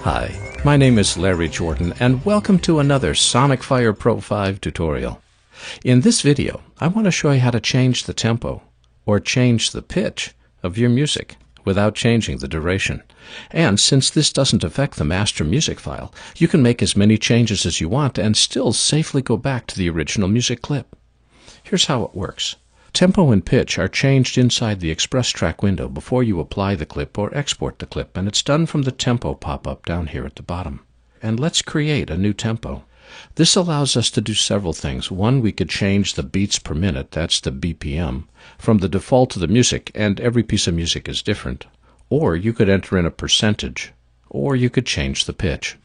Hi, my name is Larry Jordan, and welcome to another Sonic Fire Pro 5 tutorial. In this video, I want to show you how to change the tempo, or change the pitch, of your music without changing the duration. And since this doesn't affect the master music file, you can make as many changes as you want and still safely go back to the original music clip. Here's how it works. Tempo and pitch are changed inside the Express Track window before you apply the clip or export the clip, and it's done from the tempo pop-up down here at the bottom. And let's create a new tempo. This allows us to do several things. One, we could change the beats per minute, that's the BPM, from the default to the music, and every piece of music is different. Or you could enter in a percentage, or you could change the pitch.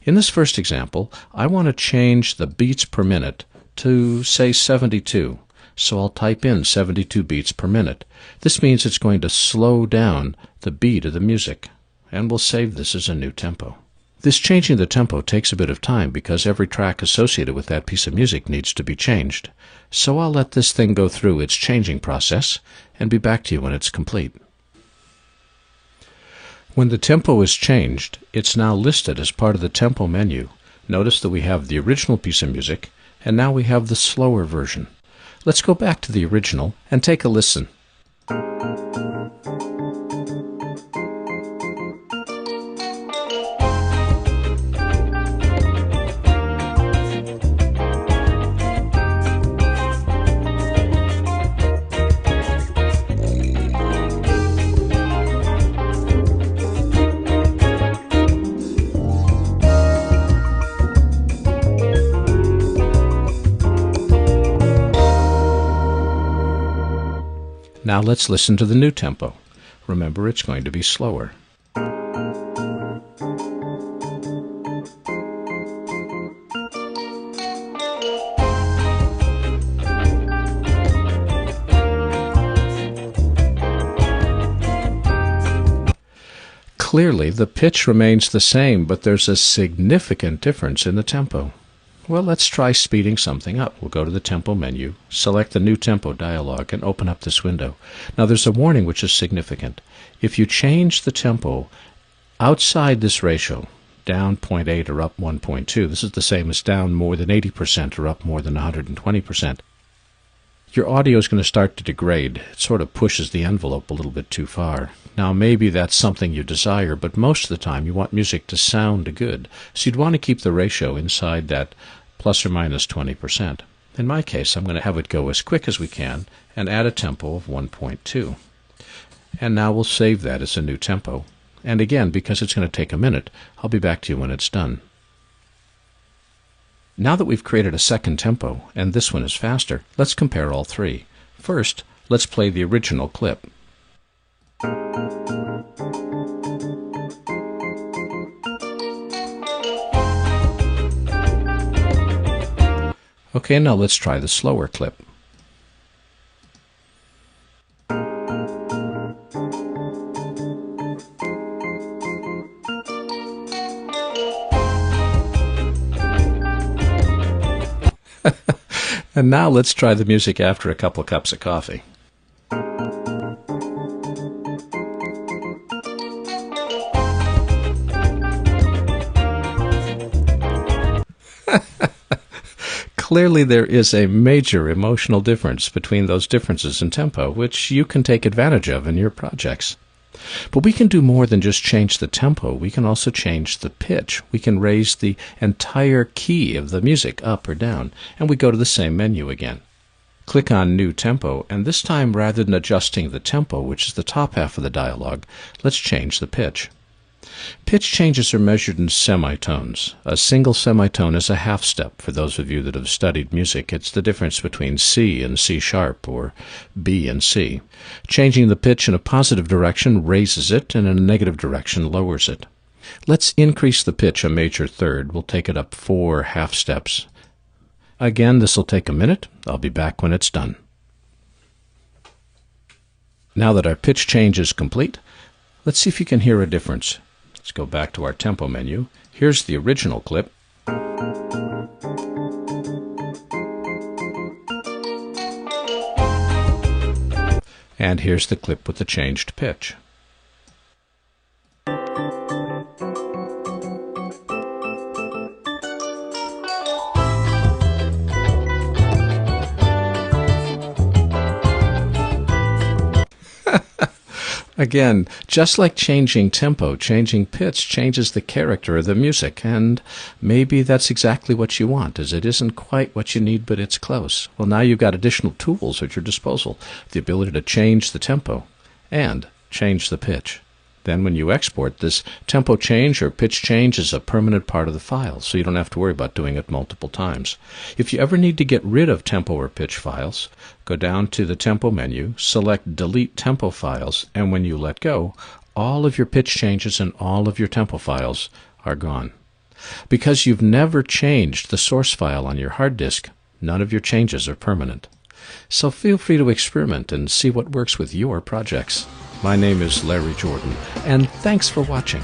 In this first example, I want to change the beats per minute to, say, 72. So I'll type in 72 beats per minute. This means it's going to slow down the beat of the music, and we'll save this as a new tempo. This changing the tempo takes a bit of time because every track associated with that piece of music needs to be changed. So I'll let this thing go through its changing process and be back to you when it's complete. When the tempo is changed, it's now listed as part of the tempo menu. Notice that we have the original piece of music, and now we have the slower version. Let's go back to the original and take a listen. Now let's listen to the new tempo. Remember, it's going to be slower. Clearly, the pitch remains the same, but there's a significant difference in the tempo. Well, let's try speeding something up. We'll go to the tempo menu, select the new tempo dialog, and open up this window. Now there's a warning which is significant. If you change the tempo outside this ratio, down 0.8 or up 1.2, this is the same as down more than 80% or up more than 120%, your audio is going to start to degrade. It sort of pushes the envelope a little bit too far. Now maybe that's something you desire, but most of the time you want music to sound good. So you'd want to keep the ratio inside that plus or minus 20%. In my case, I'm going to have it go as quick as we can and add a tempo of 1.2. And now we'll save that as a new tempo. And again, because it's going to take a minute, I'll be back to you when it's done. Now that we've created a second tempo, and this one is faster, let's compare all three. First, let's play the original clip. Okay, now let's try the slower clip. And now let's try the music after a couple cups of coffee. Clearly there is a major emotional difference between those differences in tempo, which you can take advantage of in your projects. But we can do more than just change the tempo. We can also change the pitch. We can raise the entire key of the music up or down, and we go to the same menu again. Click on New Tempo, and this time rather than adjusting the tempo, which is the top half of the dialog, let's change the pitch. Pitch changes are measured in semitones. A single semitone is a half step. For those of you that have studied music, it's the difference between C and C sharp, or B and C. Changing the pitch in a positive direction raises it, and in a negative direction lowers it. Let's increase the pitch a major third. We'll take it up 4 half steps. Again, this will take a minute. I'll be back when it's done. Now that our pitch change is complete, let's see if you can hear a difference. Let's go back to our tempo menu. Here's the original clip. And here's the clip with the changed pitch. Again, just like changing tempo, changing pitch changes the character of the music, and maybe that's exactly what you want, as it isn't quite what you need, but it's close. Well, now you've got additional tools at your disposal, the ability to change the tempo and change the pitch. Then when you export, this tempo change or pitch change is a permanent part of the file, so you don't have to worry about doing it multiple times. If you ever need to get rid of tempo or pitch files, go down to the Tempo menu, select Delete Tempo Files, and when you let go, all of your pitch changes and all of your tempo files are gone. Because you've never changed the source file on your hard disk, none of your changes are permanent. So feel free to experiment and see what works with your projects. My name is Larry Jordan, and thanks for watching.